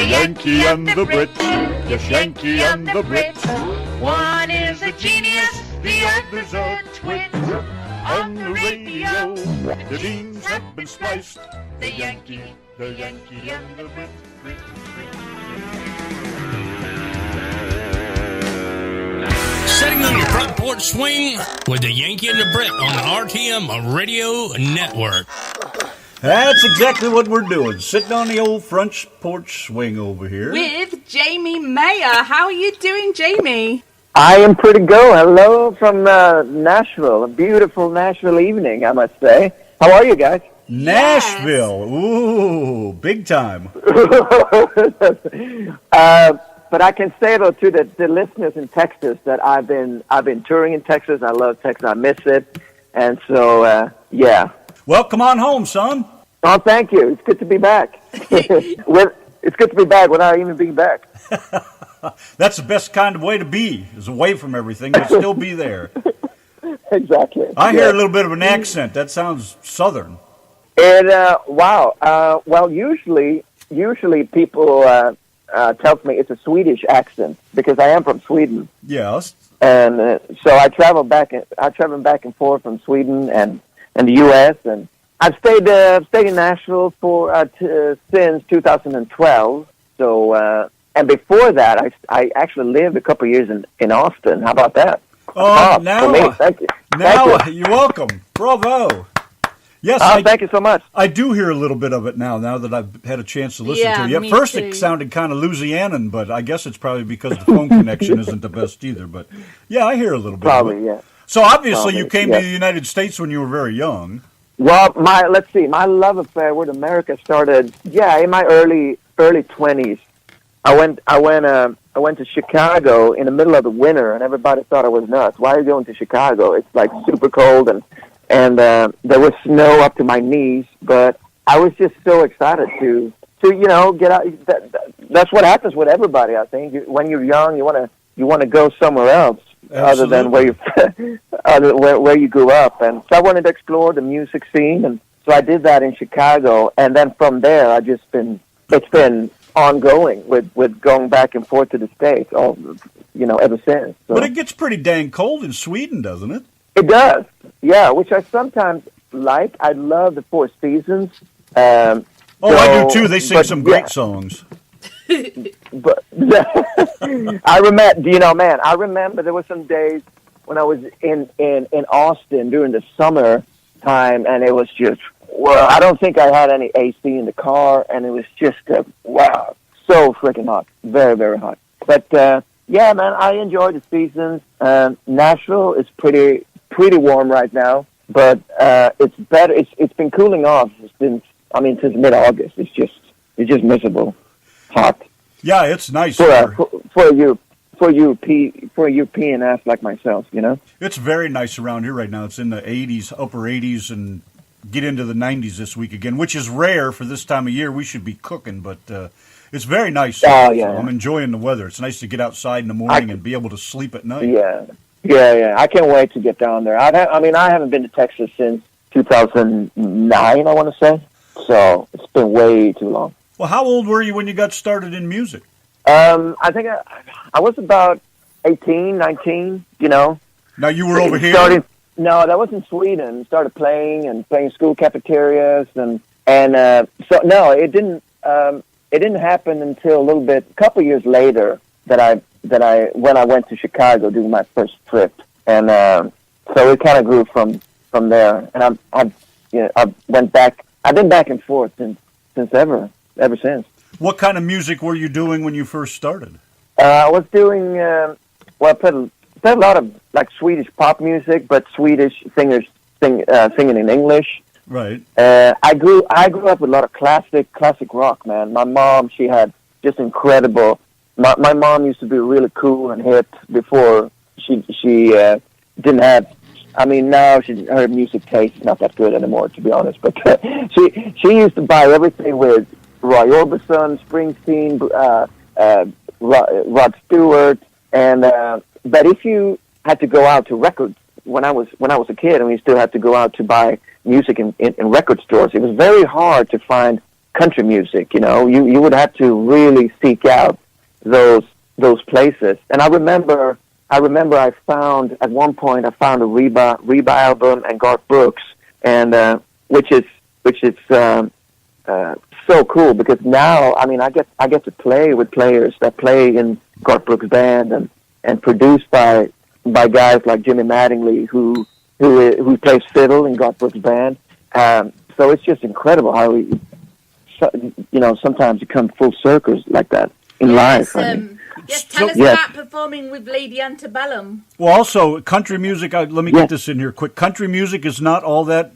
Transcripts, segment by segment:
The Yankee and the Brit. Yes, Yankee and the Brit. One is a genius, the other's a twit. On the radio, the beans have been spliced. The Yankee and the Brit. Sitting on your front porch swing with the Yankee and the Brit on the RTM Radio Network. That's exactly what we're doing. Sitting on the old front porch swing over here. With Jamie Meyer. How are you doing, Jamie? I am pretty good. Hello from Nashville. A beautiful Nashville evening, I must say. How are you guys? Nashville. Yes. Ooh, big time. But I can say, though, to the listeners in Texas that I've been touring in Texas. I love Texas. I miss it. And so, yeah. Well, come on home, son. Oh, thank you. It's good to be back. It's good to be back without even being back. That's the best kind of way to be, is away from everything, but still be there. Exactly. I hear a little bit of an accent. That sounds southern. And, wow. Well, usually people tells me it's a Swedish accent because I am from Sweden. Yes. And so I travel back and forth from Sweden and the U.S. and I've stayed in Nashville for since 2012. So and before that, I actually lived a couple of years in Austin. How about that? Oh, now, for me. Thank you. Now you're welcome. Bravo. Yes, thank you so much. I do hear a little bit of it now that I've had a chance to listen to you. At first, it sounded kind of Louisianan, but I guess it's probably because the phone connection isn't the best either. But yeah, I hear a little bit. Probably, yeah. So obviously, you came to the United States when you were very young. Well, my love affair with America started, in my early 20s. I went to Chicago in the middle of the winter, and everybody thought I was nuts. Why are you going to Chicago? It's like super cold, and there was snow up to my knees. But I was just so excited to get out. That's what happens with everybody. I think when you're young, you want to go somewhere else. Absolutely. Other than where you grew up, and so I wanted to explore the music scene, and so I did that in Chicago, and then from there, it's been ongoing with going back and forth to the States, ever since. So. But it gets pretty dang cold in Sweden, doesn't it? It does, yeah. Which I sometimes like. I love the Four Seasons. I do too. They sing some great songs. But I remember there were some days when I was in Austin during the summer time, and it was just, I don't think I had any AC in the car, and it was just, so freaking hot. Very, very hot. But, man, I enjoy the seasons. Nashville is pretty warm right now, but it's better. It's been cooling off since mid-August. It's just miserable. Hot. Yeah, it's nice for a European ass like myself, It's very nice around here right now. It's in the 80s, upper 80s, and get into the 90s this week again, which is rare for this time of year. We should be cooking, but it's very nice. Oh, yeah. So I'm enjoying the weather. It's nice to get outside in the morning and be able to sleep at night. Yeah. I can't wait to get down there. I haven't been to Texas since 2009, I want to say. So it's been way too long. Well, how old were you when you got started in music? I think I was about 18, 19, Now, you were over here? No, that was in Sweden. Started playing school cafeterias, so no, it didn't happen until a couple years later when I went to Chicago doing my first trip, and so it kind of grew from there. And I went back. I've been back and forth since ever since. What kind of music were you doing when you first started? I was doing, I played a lot of like Swedish pop music, but Swedish singers singing in English. Right. I grew up with a lot of classic rock, man. My mom, she had just incredible. My mom used to be really cool and hip before she didn't have. Now her music taste is not that good anymore, to be honest. But she used to buy everything with Roy Orbison, Springsteen, Rod Stewart, and but if you had to go out to records when I was a kid, and we still had to go out to buy music in record stores, it was very hard to find country music. You would have to really seek out those places. And I remember I found at one point a Reba album and Garth Brooks, and which is so cool, because now I get to play with players that play in Garth Brooks band and produced by guys like Jimmy Mattingly who plays fiddle in Garth Brooks band. So it's just incredible how sometimes you come full circles like that in life. Yes, tell us about performing with Lady Antebellum. Well, also, country music, let me get this in here quick. Country music is not all that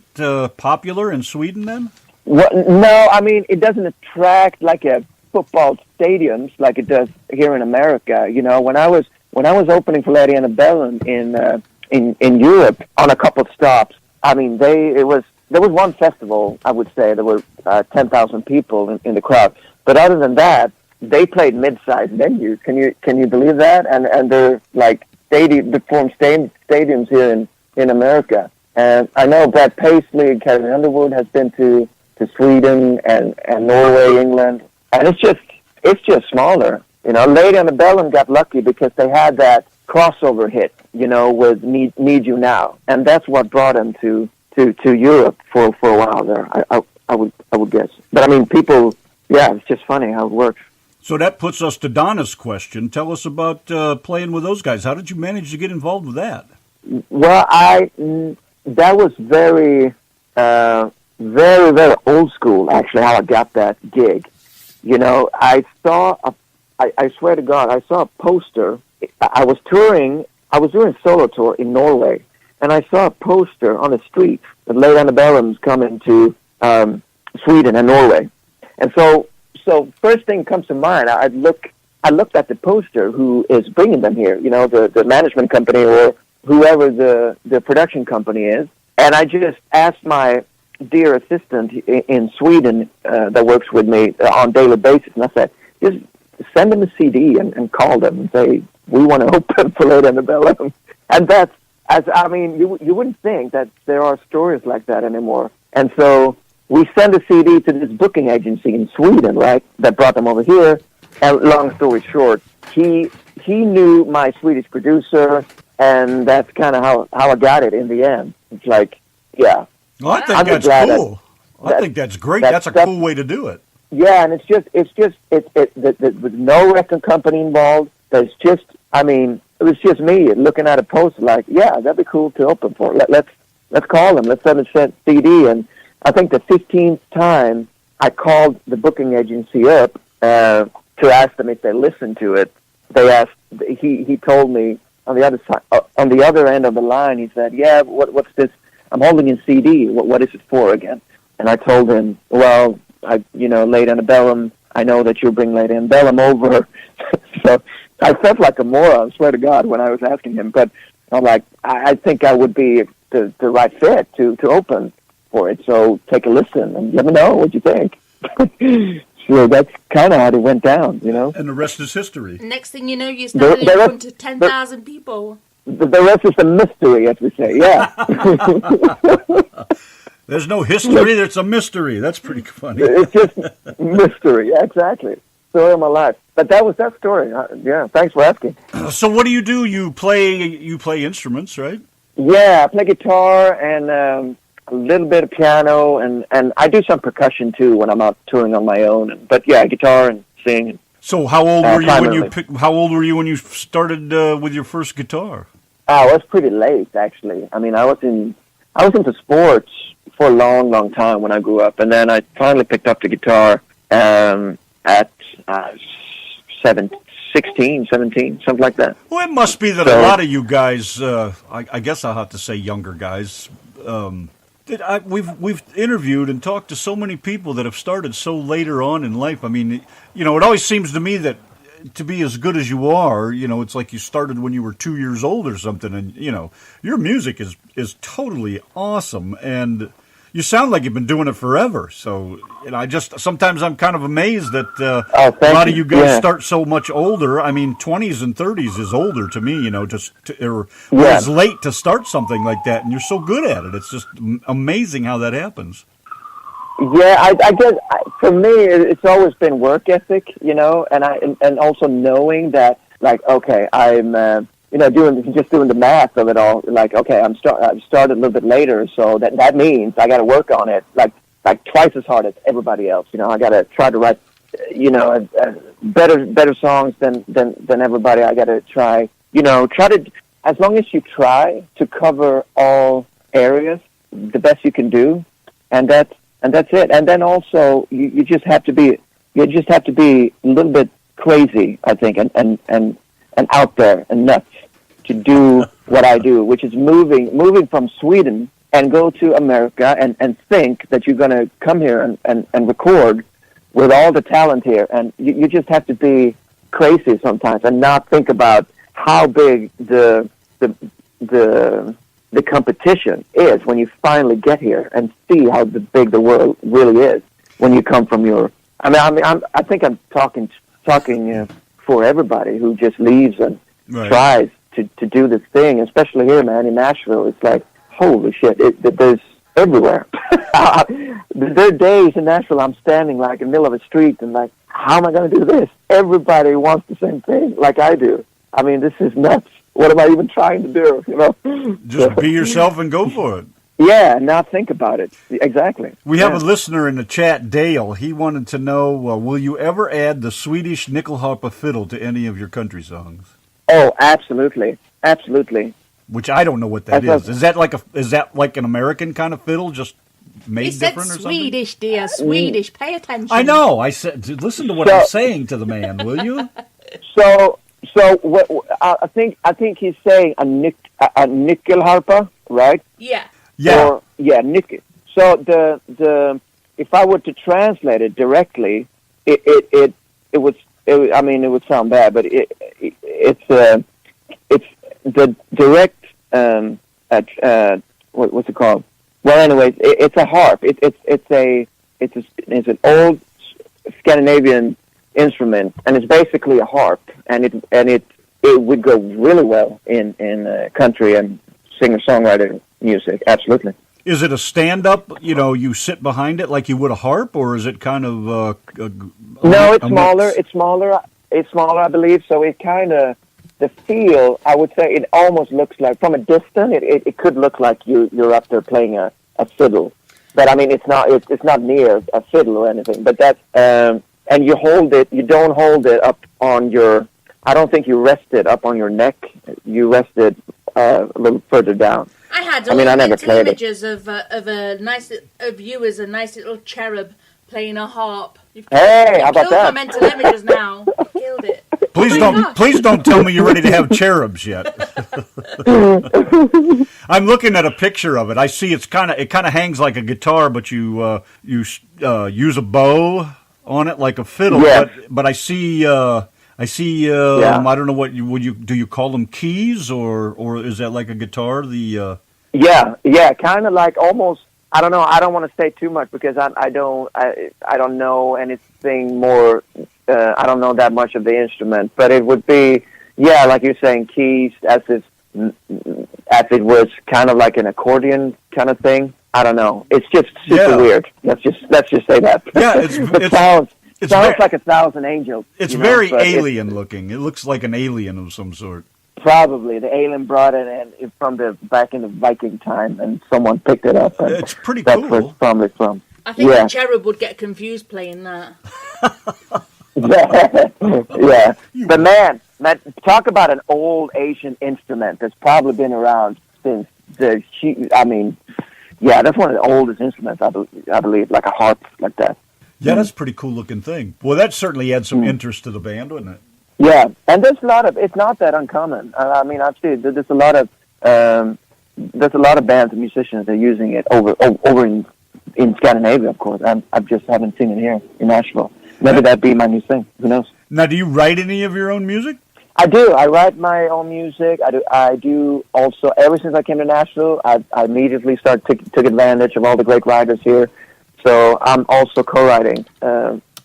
popular in Sweden, then? Well, no, it doesn't attract like a football stadiums like it does here in America. When I was opening for Lady Antebellum in Europe on a couple of stops, there was one festival, I would say, there were 10,000 people in the crowd. But other than that, they played mid-sized venues. Can you believe that? And they're like stadiums here in America. And I know Brad Paisley and Carrie Underwood has been to Sweden and Norway, England, and it's just smaller. Lady Antebellum got lucky because they had that crossover hit, with Need You Now, and that's what brought them to Europe for a while there. I would guess, but people, it's just funny how it works. So that puts us to Donna's question. Tell us about playing with those guys. How did you manage to get involved with that? Well, that was very, very, very old school, actually, how I got that gig. I swear to God, I saw a poster. I was doing a solo tour in Norway, and I saw a poster on the street that Lady Antebellum's coming to Sweden and Norway. And so first thing comes to mind, I looked at the poster, who is bringing them here, the management company or whoever the production company is. And I just asked my dear assistant in Sweden that works with me on a daily basis, and I said, just send them a CD and call them and say, we want to open for Lady Antebellum. And that's, you wouldn't think that there are stories like that anymore. And so we sent a CD to this booking agency in Sweden, right, that brought them over here. And long story short, he knew my Swedish producer, and that's kind of how I got it in the end. It's like, yeah. Well, I think that's cool. I think that's great. That's a cool way to do it. Yeah, and with no record company involved. There's just, it was just me looking at a poster like, yeah, that'd be cool to open for. Let's call them. Let's send a CD. And I think the 15th time I called the booking agency up to ask them if they listened to it, he told me on the other side, on the other end of the line, he said, yeah, what's this? I'm holding a CD. What is it for again? And I told him, well, Lady Antebellum, I know that you bring Lady Antebellum over. So I felt like a moron, swear to God, when I was asking him. But I'm like, I think I would be the right fit to open for it. So take a listen and let me know what you think. So that's kind of how it went down, And the rest is history. Next thing you know, you're standing in front of 10,000 people. The rest is a mystery, as we say, yeah. There's no history, there's a mystery. That's pretty funny. It's just mystery, yeah, exactly. Story of my life. But that was that story. Yeah, thanks for asking. So what do? You play instruments, right? Yeah, I play guitar and a little bit of piano, and I do some percussion too when I'm out touring on my own. But yeah, guitar and sing. So how old were you How old were you when you started with your first guitar? I was pretty late, actually. I was into sports for a long, long time when I grew up, and then I finally picked up the guitar at 16, 17, something like that. Well, it must be that a lot of you guys, I guess I'll have to say younger guys, we've interviewed and talked to so many people that have started so later on in life. It always seems to me that to be as good as you are, it's like you started when you were 2 years old or something, and your music is totally awesome, and you sound like you've been doing it forever. So, sometimes I'm kind of amazed that a lot of you guys start so much older. 20s and 30s is older to me, it's late to start something like that, and you're so good at it. It's just amazing how that happens. Yeah, I guess for me, it's always been work ethic, you know, and also knowing that, like, okay, I'm, doing the math of it all. Like, okay, I've started a little bit later, so that means I got to work on it, like twice as hard as everybody else. You know, I got to try to write, better songs than everybody. I got to try to, as long as you try to cover all areas, the best you can do, and that's it. And then also you just have to be a little bit crazy, I think, and out there and nuts to do what I do, which is moving from Sweden and go to America and think that you're going to come here and record with all the talent here. And you just have to be crazy sometimes and not think about how big the competition is when you finally get here and see how big the world really is when you come from your. I think I'm talking for everybody who just leaves and tries to do this thing, especially here, man, in Nashville. It's like, holy shit, there's everywhere. There are days in Nashville I'm standing like in the middle of a street and like, how am I going to do this? Everybody wants the same thing like I do. I mean, this is nuts. What am I even trying to do? You know, just be yourself and go for it. Yeah, not think about it. Exactly. We have a listener in the chat, Dale. He wanted to know, will you ever add the Swedish nyckelharpa fiddle to any of your country songs? Oh, absolutely, absolutely. Which I don't know what that is. Is that like an American kind of fiddle, just made different or something? Swedish, dear, Swedish. Pay attention. I know. I said, listen to what I'm saying to the man, will you? So what, I think he's saying a nyckelharpa, right? Yeah. Yeah. Nickel. So the if I were to translate it directly, it would sound bad, but it's the direct what's it called? Well, anyways, it's a harp. It's an old Scandinavian instrument, and it's basically a harp, and it would go really well in country and singer-songwriter music. Absolutely. Is it a stand-up? You sit behind it like you would a harp, or is it kind of? No, it's smaller. Mix? It's smaller, I believe. So it kind of the feel. I would say it almost looks like from a distance. It could look like you're up there playing a fiddle, but I mean it's not. It's not near a fiddle or anything. But that's and you hold it. You don't hold it up on your. I don't think you rest it up on your neck. You rest it a little further down. I never played images of you as a nice little cherub playing a harp. Hey, how about that? My mental images now. You've killed it. Please don't tell me you're ready to have cherubs yet. I'm looking at a picture of it. I see it kind of hangs like a guitar, but you use a bow on it like a fiddle. Yeah. But I see. I don't know what do you call them keys or is that like a guitar? Yeah, kind of like almost. I don't know. I don't want to say too much because I don't know anything more. I don't know that much of the instrument, but it would be like you're saying keys as it was kind of like an accordion kind of thing. I don't know. It's just super weird. Let's just say that. Yeah, it sounds like 1,000 angels. It's very alien looking. It looks like an alien of some sort. Probably the alien brought it in from back in the Viking time, and someone picked it up. And it's pretty cool. That's where it's probably from. I think the cherub would get confused playing that. Yeah, but man, talk about an old Asian instrument that's probably been around since that's one of the oldest instruments I believe, like a harp like that. Yeah, that's a pretty cool looking thing. Well, that certainly adds some interest to the band, wouldn't it? Yeah, and there's a lot of. It's not that uncommon. I mean, I've seen there's a lot of bands and musicians that are using it over in Scandinavia, of course. I just haven't seen it here in Nashville. Maybe that'd be my new thing. Who knows? Now, do you write any of your own music? I do. I write my own music. I do also. Ever since I came to Nashville, I immediately took advantage of all the great writers here. So I'm also co-writing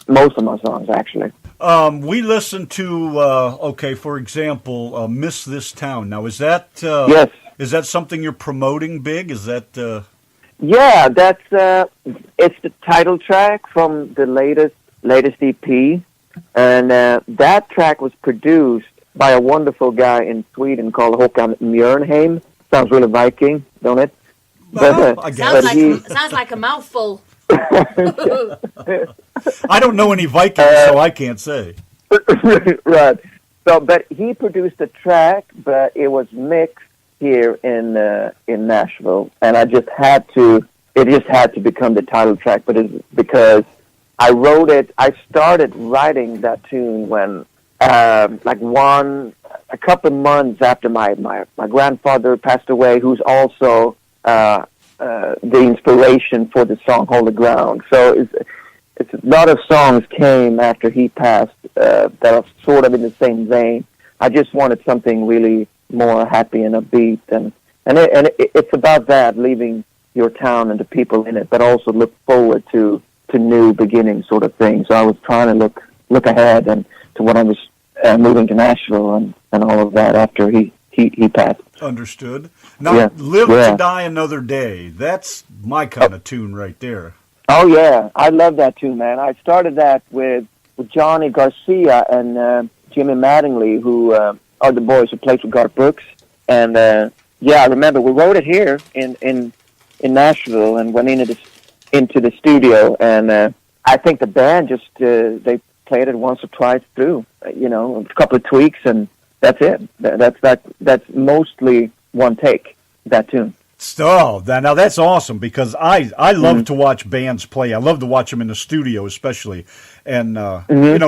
most of my songs, actually. We listened to, for example, Miss This Town. Now, is that yes. Is that something you're promoting big? Is that... Yeah, that's it's the title track from the latest EP, and that track was produced by a wonderful guy in Sweden called Håkan Mjörnheim. Sounds really Viking, don't it? Well, I guess. Sounds like a mouthful. I don't know any Vikings, so I can't say. Right. So, but he produced the track, but it was mixed here in Nashville, and it just had to become the title track. But it's because I wrote it. I started writing that tune when, a couple of months after my grandfather passed away, who's also the inspiration for the song "Hold the Ground." So it's a lot of songs came after he passed that are sort of in the same vein. I just wanted something really more happy and upbeat, and it's about that, leaving your town and the people in it, but also look forward to new beginnings, sort of thing. So I was trying to look ahead and to when I was moving to Nashville and all of that after he passed. Understood. Now, Live to Die Another Day. That's my kind of tune right there. Oh, yeah. I love that tune, man. I started that with Johnny Garcia and Jimmy Mattingly, who are the boys who played for Garth Brooks. And, I remember we wrote it here in Nashville and went into the studio. And I think the band just, they played it once or twice through, a couple of tweaks, and that's it. That's mostly one take, that tune. Oh, now that's awesome, because I love to watch bands play. I love to watch them in the studio, especially. And,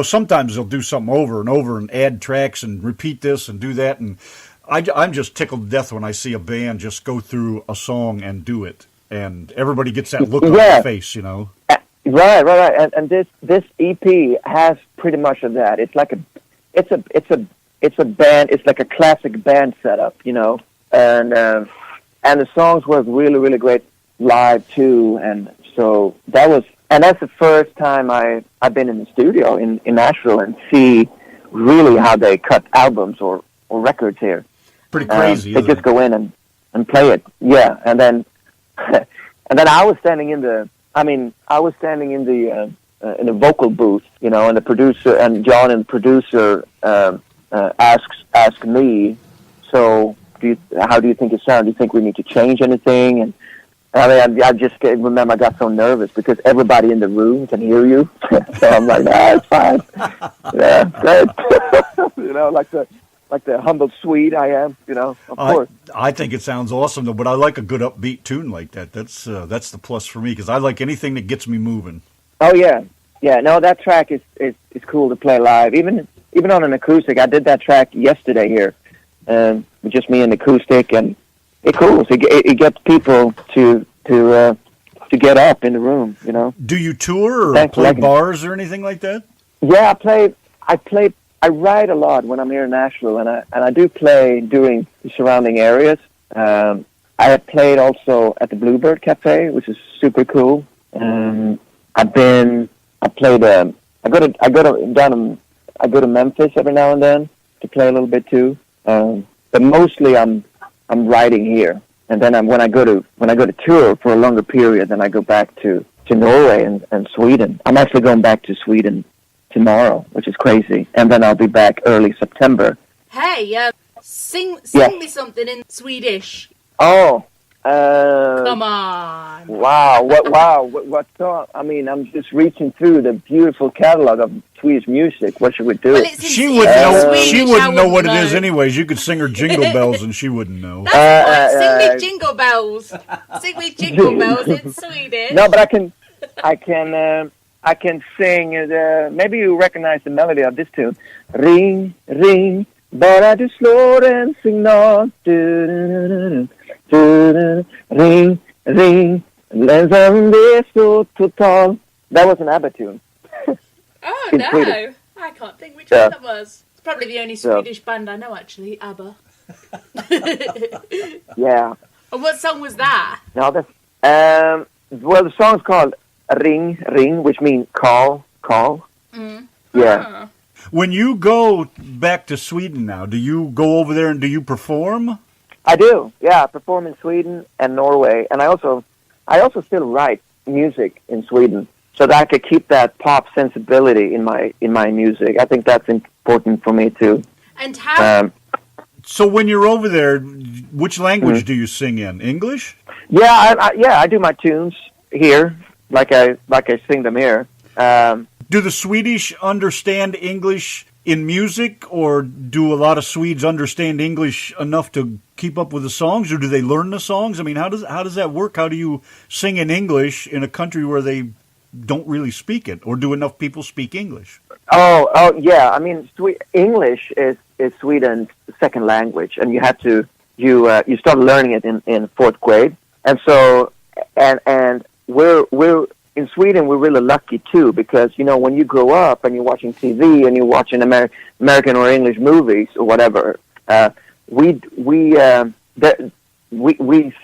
sometimes they'll do something over and over and add tracks and repeat this and do that. And I'm just tickled to death when I see a band just go through a song and do it. And everybody gets that look on their face, Right. And this EP has pretty much of that. It's like it's a band. It's like a classic band setup, and the songs work really, really great live too. And so that's the first time I've been in the studio in Nashville and see really how they cut albums or records here. Pretty crazy. They just go in and play it. Yeah, and then I was standing in the vocal booth, and the producer and John and the producer asked me, so how do you think it sounds? Do you think we need to change anything? And I just remember I got so nervous because everybody in the room can hear you. So I'm like, it's fine. Yeah, great. like the humble Swede I am, of course. I think it sounds awesome, though, but I like a good upbeat tune like that. That's the plus for me, because I like anything that gets me moving. Oh, yeah. Yeah, no, that track is cool to play live. Even on an acoustic, I did that track yesterday here, with just me and the acoustic, and it's cool. So it gets people to get up in the room, Do you tour or play bars or anything like that? Yeah, I write a lot when I'm here in Nashville, and I do play during the surrounding areas. I have played also at the Bluebird Cafe, which is super cool. I go to Memphis every now and then to play a little bit too. But mostly I'm writing here, and then when I go to tour for a longer period, then I go back to Norway and Sweden. I'm actually going back to Sweden tomorrow, which is crazy, and then I'll be back early September. Hey, sing me something in Swedish. Oh, come on! Wow, what song? I mean, I'm just reaching through the beautiful catalog of Swedish music. What should we do? Well, she wouldn't know. She wouldn't know what it is, anyways. You could sing her Jingle Bells, and she wouldn't know. Sing me Jingle Bells. Sing me Jingle Bells in Swedish. No, but I can sing. Maybe you recognize the melody of this tune. Ring, ring, bara du slår en signal. Ring, ring, länsam det så total. That was an ABBA tune. Oh, no. Swedish. I can't think which one that was. It's probably the only Swedish band I know, actually, ABBA. Yeah. And what song was that? No, the song's called Ring, ring, which means call. Mm. Yeah. When you go back to Sweden now, do you go over there and do you perform? I do, yeah. I perform in Sweden and Norway, and I also I also still write music in Sweden so that I could keep that pop sensibility in my music. I think that's important for me too. And how? So when you're over there, which language do you sing in? English? Yeah, I do my tunes here, like I sing them here. Do the Swedish understand English in music, or do a lot of Swedes understand English enough to keep up with the songs, or do they learn the songs? I mean, how does that work? How do you sing in English in a country where they don't really speak it, or do enough people speak English? Oh, yeah. I mean, English is Sweden's second language, and you start learning it in fourth grade, and so and we're in Sweden, we're really lucky too, because when you grow up and you're watching TV and you're watching American or English movies or whatever, we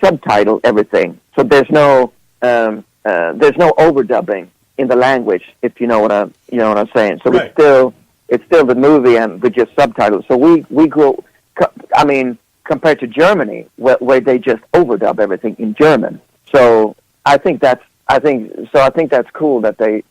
subtitle everything, so there's no overdubbing in the language, if you know what I'm saying. So right. it's still the movie and we just subtitle. So we grow. I mean, compared to Germany, where they just overdub everything in German. So I think that's cool that they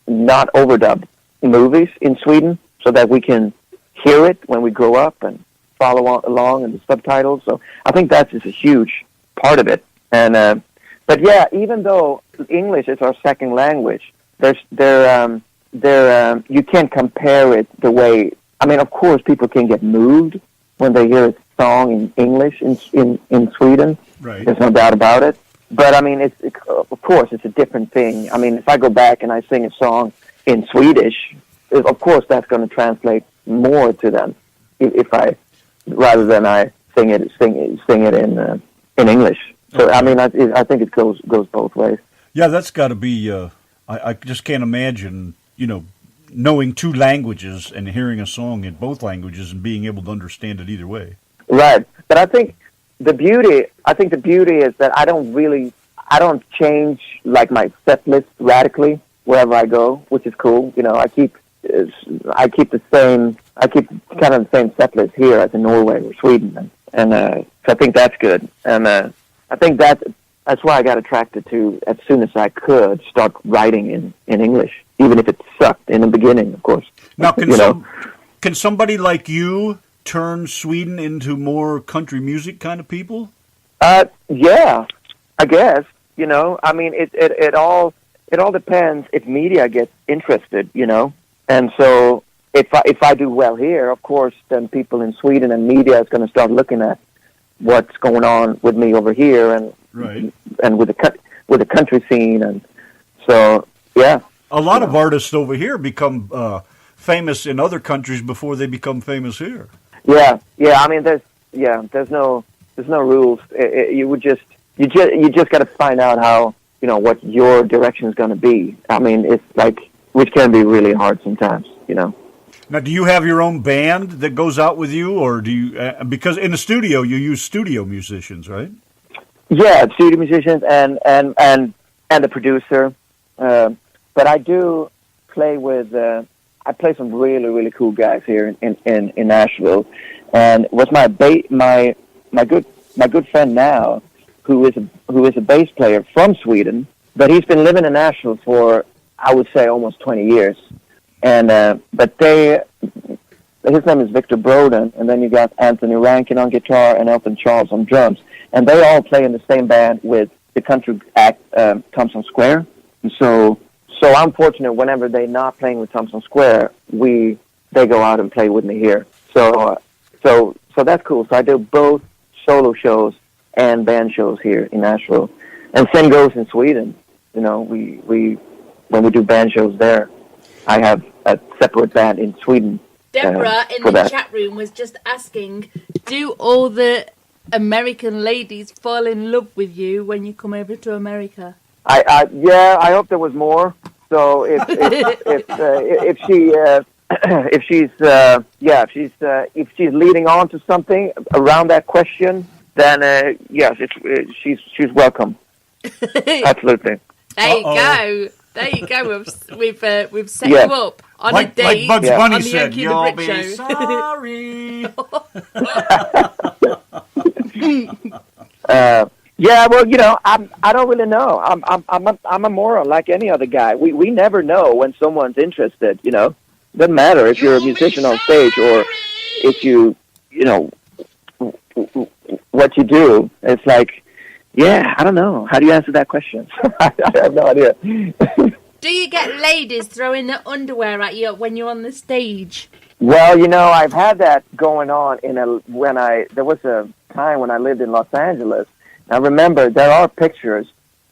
not overdub movies in Sweden, so that we can hear it when we grow up and follow along in the subtitles. So I think that's just a huge part of it. And but yeah, even though English is our second language, you can't compare it the way. I mean, of course, people can get moved when they hear a song in English in Sweden. Right. There's no doubt about it. But I mean, of course, it's a different thing. I mean, if I go back and I sing a song in Swedish, of course, that's going to translate more to them rather than I sing it in English. So I mean, I think it goes both ways. Yeah, that's got to be. I just can't imagine, knowing two languages and hearing a song in both languages and being able to understand it either way. Right, but I think the beauty is that I don't change like my set list radically wherever I go, which is cool. I keep the same. I keep kind of the same set list here as in Norway or Sweden, and so I think that's good. And I think that's why I got attracted to, as soon as I could, start writing in English, even if it sucked in the beginning, of course. Now, can somebody like you turn Sweden into more country music kind of people? Yeah, I guess. I mean, it all depends if media gets interested, And so if I do well here, of course, then people in Sweden and media is going to start looking at what's going on with me over here, and right, and with the country scene, and so yeah. A lot of artists over here become famous in other countries before they become famous here. Yeah. I mean, there's no rules. You just got to find out how what your direction is going to be. I mean, it's like, which can be really hard sometimes. Now, do you have your own band that goes out with you, or do you? Because in the studio, you use studio musicians, right? Yeah, studio musicians and the producer. But I do play with. I play some really, really cool guys here in Nashville, and what's my good friend now, who is a bass player from Sweden, but he's been living in Nashville for, I would say, almost 20 years. And but his name is Victor Broden, and then you got Anthony Rankin on guitar and Elton Charles on drums, and they all play in the same band with the country act Thompson Square. And so I'm fortunate whenever they're not playing with Thompson Square, they go out and play with me here. So that's cool. So I do both solo shows and band shows here in Nashville, and same goes in Sweden. We when we do band shows there, I have a separate band in Sweden. Deborah in the chat room was just asking, do all the American ladies fall in love with you when you come over to America? I hope there was more. So if she's leading on to something around that question, then yes, she's welcome. Absolutely. There you go. We've set you up on a date. Like Bugs Bunny on the said, Yanki you'll and the be Brit show. sorry. Yeah, well, I don't really know. I'm a moron like any other guy. We never know when someone's interested. Doesn't matter if you're a musician on stage or if what you do. It's like, yeah, I don't know. How do you answer that question? I have no idea. Do you get ladies throwing their underwear at you when you're on the stage? Well, I've had that going on there was a time when I lived in Los Angeles. I remember there are pictures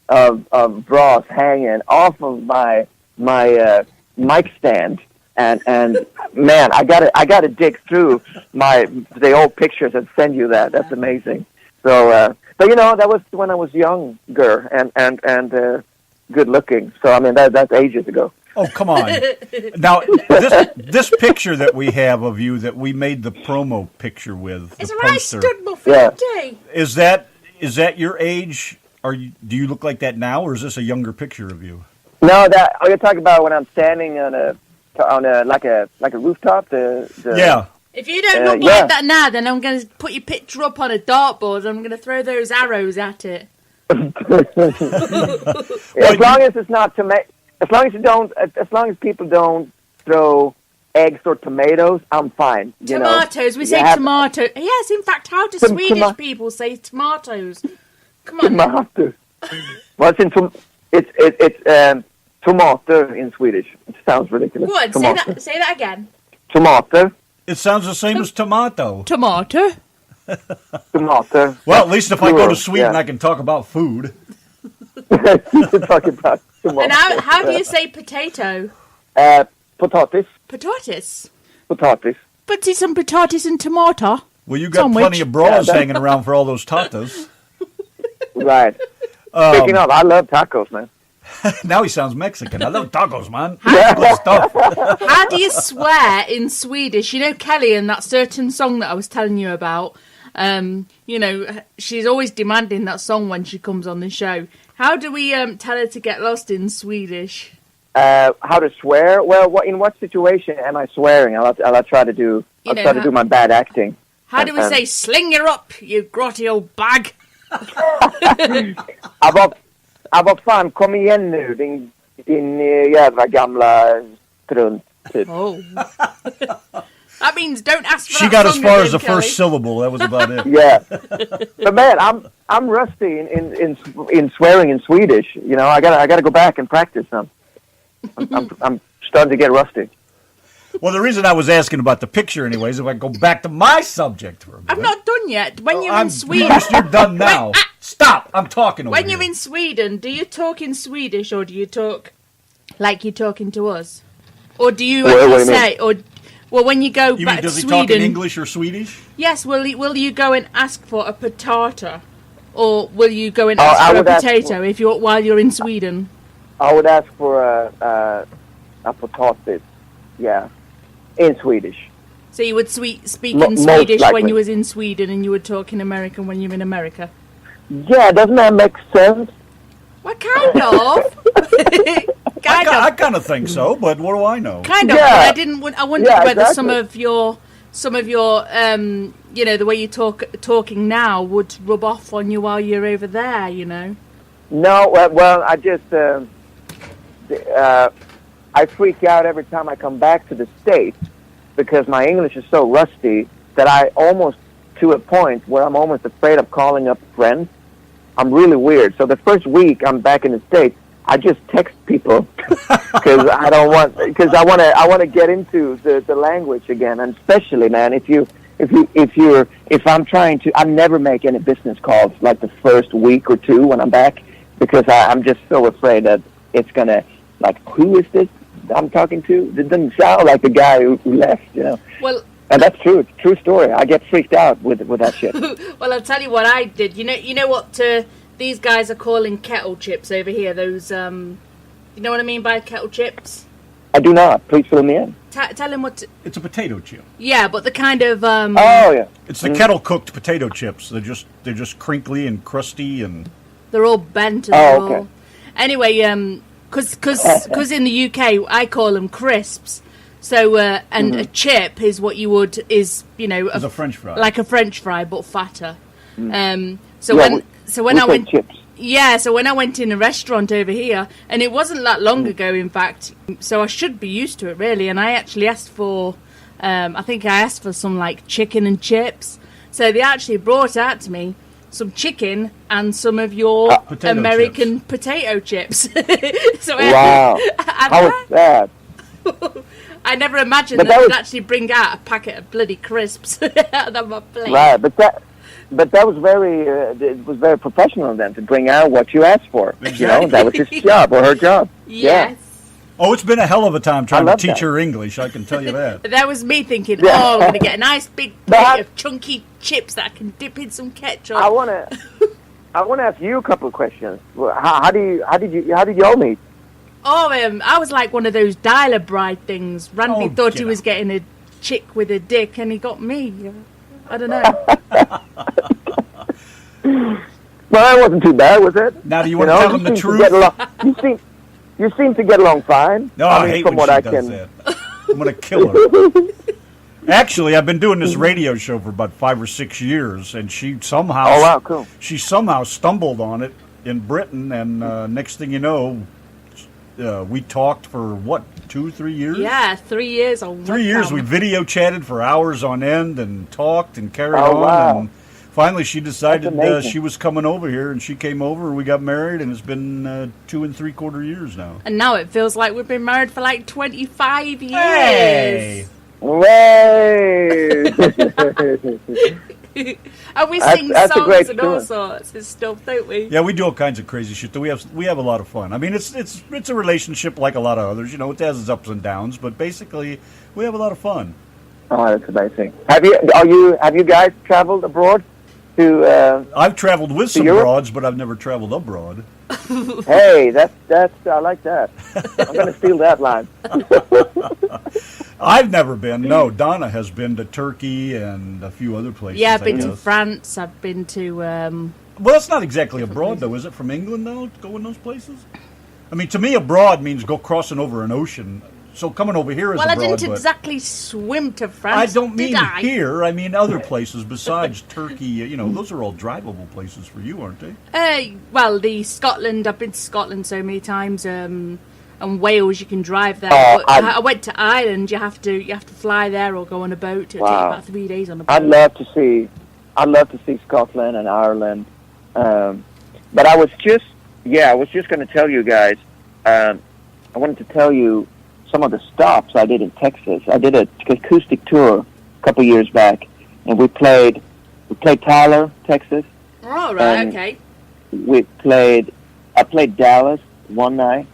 of bras hanging off of my mic stand, and man, I gotta dig through the old pictures and send you that. That's amazing. So, but that was when I was younger and good looking. So I mean that's ages ago. Oh, come on. Now, this picture that we have of you that we made the promo picture with, it's the where poster, I stood before day. Is that your age? Do you look like that now, or is this a younger picture of you? No, you're talking about when I'm standing on a like a rooftop. Yeah. If you don't look like that now, then I'm going to put your picture up on a dartboard and I'm going to throw those arrows at it. As long as it's not as long as people don't throw eggs or tomatoes, I'm fine. Tomatoes, we say tomato. Yes, in fact, how do Swedish people say tomatoes? Come on. Tomato. Well, it's tomato in Swedish. It sounds ridiculous. What? Say that again. Tomato. It sounds the same as tomato. Tomato. Tomato. Well, at least if I go to Sweden, I can talk about food. Talk about tomato. And how do you say potato? Potatis. Potatis. Potatis. But see some potatis and tomato. Well, you got plenty of bras hanging around for all those tatas. Right. Speaking of, I love tacos, man. Now he sounds Mexican. I love tacos, man. Good stuff. How do you swear in Swedish? Kelly and that certain song that I was telling you about. She's always demanding that song when she comes on the show. How do we tell her to get lost in Swedish? How to swear? Well, in what situation am I swearing? I'll try to do. I'll try to do my bad acting. How do we say "sling her up, you grotty old bag"? Vad fan, kom igen nu, din jävla gamla strunt. Typ. Oh. That means don't ask for She got as far as the first syllable. That was about it. Yeah. But man, I'm rusty in swearing in Swedish. I gotta go back and practice some. I'm starting to get rusty. Well, the reason I was asking about the picture, anyways, if I go back to my subject for a minute. I'm not done yet. When you're in Sweden, you're done now. Stop! I'm talking over When you're in Sweden, do you talk in Swedish or do you talk like you're talking to us, or do you actually say, or well, when you go back to Sweden, does he talk in English or Swedish? Yes. Will you go and ask for a potato, or will you go and ask for a potato while you're in Sweden? I would ask for a potatis. Yeah. In Swedish. So you would speak in Swedish when you was in Sweden, and you would talk in American when you're in America. Yeah, doesn't that make sense? Well, kind of. I kind of think so, but what do I know? Kind of. Yeah. But I wondered whether some of your the way you talking now would rub off on you while you're over there. No. Well, I just I freak out every time I come back to the States because my English is so rusty that I almost to a point where I'm almost afraid of calling up friends. I'm really weird. So the first week I'm back in the States, I just text people because I want to get into the language again. And especially, man, if I'm trying to, I never make any business calls like the first week or two when I'm back because I'm just so afraid that it's gonna who is this I'm talking to? It doesn't sound like the guy who left, Well, and that's true. It's a true story. I get freaked out with that shit. Well, I'll tell you what I did. You know what these guys are calling kettle chips over here? Those, you know what I mean by kettle chips? I do not. Please fill me in. Tell him what. It's a potato chip. Yeah, but the kind of. Oh yeah. It's the kettle cooked potato chips. They're just crinkly and crusty and. They're all bent. Okay. Anyway, because in the UK I call them crisps. So and a chip is what you would is a French fry, like a French fry but fatter. So when I went chips. Yeah, so when I went in a restaurant over here, and it wasn't that long ago, in fact, so I should be used to it, really, and I actually asked for, I think I asked for some, like, chicken and chips, so they actually brought out to me some chicken and some of your American potato chips. So wow. How was that? I never imagined that they'd actually bring out a packet of bloody crisps out of my plate. Right, but that was it was very professional of them to bring out what you asked for. Exactly. You know, that was his job or her job. Yes. Yeah. Oh, it's been a hell of a time trying to teach that. her English, I can tell you that. That was me thinking, I'm going to get a nice big plate of chunky chips that I can dip in some ketchup. I want to ask you a couple of questions. How did you all meet? Oh, I was like one of those dialer bride things. Randy thought he was getting a chick with a dick, and he got me. I don't know. Well, that wasn't too bad, was it? Now, do you want to tell them the truth? You seem to get along fine. No, I hate when she does that. I'm going to kill her. Actually, I've been doing this radio show for about 5 or 6 years, and she somehow... Oh, wow, cool. She somehow stumbled on it in Britain, and next thing you know, we talked for, 2, 3 years? Yeah, 3 years. 3 years. We video chatted for hours on end and talked and carried on. Wow. And finally, she decided she was coming over here, and she came over, and we got married, and it's been 2 3/4 years now. And now it feels like we've been married for like 25 years. Hey! Way! And we sing that's a great songs and all story. sorts of stuff, don't we? Yeah, we do all kinds of crazy shit. We have a lot of fun. I mean, it's a relationship like a lot of others. You know, it has its ups and downs, but basically, we have a lot of fun. Oh, that's amazing. Have you guys traveled abroad to? I've traveled with some Europe? broads, but I've never traveled abroad. Hey, that's I like that. I'm going to steal that line. I've never been. No, Donna has been to Turkey and a few other places. Yeah, I've been to France. I've been to. Well, that's not exactly abroad, though, is it? From England, though, to go in those places. I mean, to me, abroad means go crossing over an ocean. So coming over here is abroad. Well, I didn't exactly swim to France. I don't mean did here. I mean other places besides Turkey. You know, those are all drivable places for you, aren't they? Well, Scotland. I've been to Scotland so many times. And Wales, you can drive there. Oh, but I went to Ireland. You have to fly there or go on a boat. It'll take about 3 days on a boat. I'd love to see Scotland and Ireland. But I was just going to tell you guys. I wanted to tell you some of the stops I did in Texas. I did an acoustic tour a couple years back, and we played Tyler, Texas. Oh, right, okay. I played Dallas one night.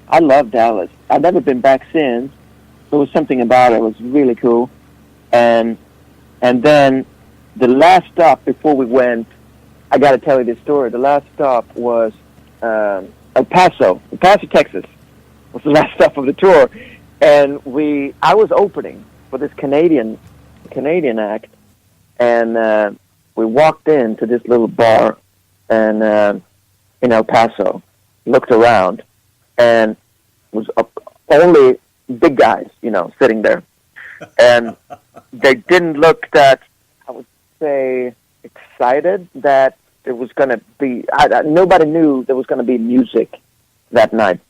I love Dallas. I've never been back since. There was something about it. It was really cool. And then the last stop before we went, I got to tell you this story. The last stop was El Paso, Texas. Was the last stop of the tour, and I was opening for this Canadian act, and we walked into this little bar, and in El Paso, looked around, and was only big guys, sitting there, and they didn't look that, I would say, excited that there was going to be. Nobody knew there was going to be music that night.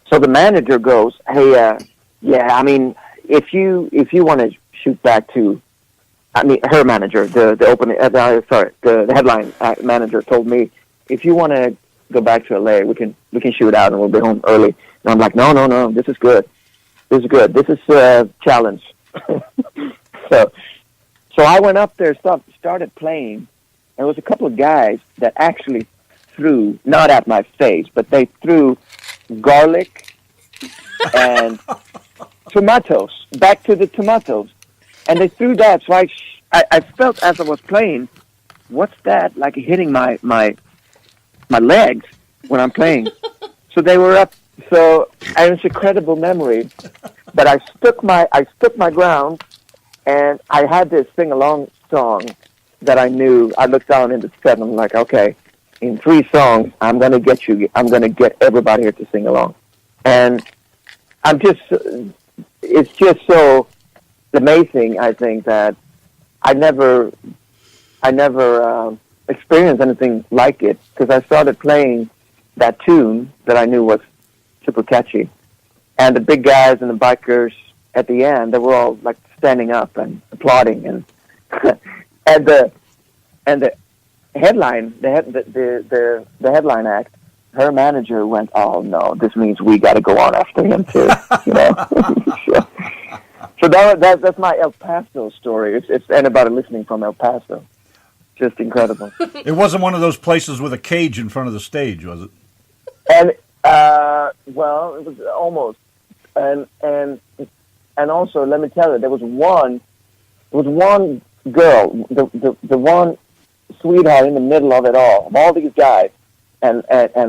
So the manager goes, "Hey, I mean, if you want to shoot back to, her manager, the headline manager told me, if you want to go back to LA, we can shoot out and we'll be home early." And I'm like, no, this is good. This is a challenge. So I went up there, started playing, and there was a couple of guys that actually threw, not at my face, but they threw garlic and tomatoes, back to the tomatoes. And they threw that, so I felt as I was playing, what's that, like hitting my legs when I'm playing. So they were up, so it was a credible memory. But I stuck my ground, and I had this sing-along song that I knew. I looked down in the set, and I'm like, okay, in 3 songs, I'm going to get everybody here to sing along. And it's just so amazing, I think, that I never experience anything like it because I started playing that tune that I knew was super catchy. And the big guys and the bikers at the end, they were all like standing up and applauding, and and the headline, the headline act, her manager went, "Oh no, this means we got to go on after him too," you know. So that's my El Paso story. It's anybody listening from El Paso, just incredible. It wasn't one of those places with a cage in front of the stage, was it? And well, it was almost. And also, let me tell you, there was one girl, the one sweetheart in the middle of it all, of all these guys, and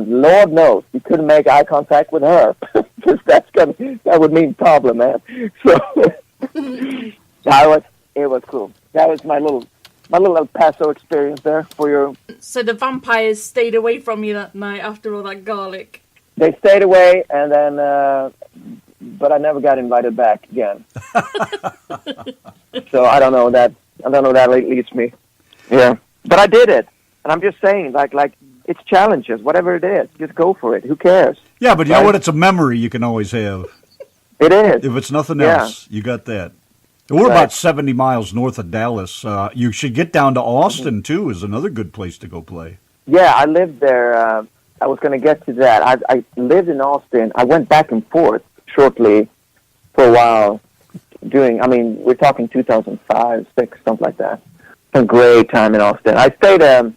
Lord knows you couldn't make eye contact with her because that would mean problem, man. So it was cool. That was my little El Paso experience there for your. So the vampires stayed away from you that night after all that garlic. They stayed away, and then, but I never got invited back again. So I don't know that leads me. Yeah, but I did it, and I'm just saying, like it's challenges, whatever it is, just go for it. Who cares? Yeah, but you know what? It's a memory you can always have. It is. If it's nothing else, you got that. We're about 70 miles north of Dallas. You should get down to Austin, too, is another good place to go play. Yeah, I lived there. I was going to get to that. I lived in Austin. I went back and forth shortly for a while we're talking 2005, 6, something like that. A great time in Austin. I stayed in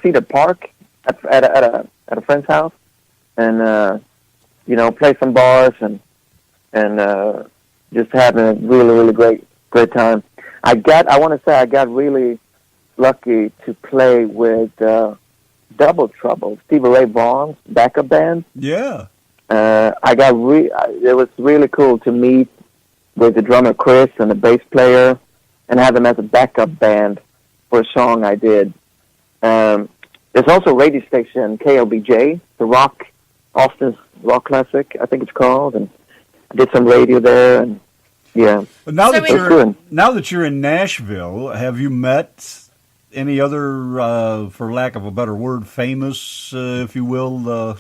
Cedar Park at a friend's house and, played some bars and just having a really, really great time. I got really lucky to play with Double Trouble, Stevie Ray Vaughan's backup band. Yeah. It was really cool to meet with the drummer Chris and the bass player and have them as a backup band for a song I did. There's also a radio station, KLBJ, Austin's rock classic, I think it's called, and I did some radio there, and yeah. But now that you're in Nashville, have you met any other, for lack of a better word, famous, if you will,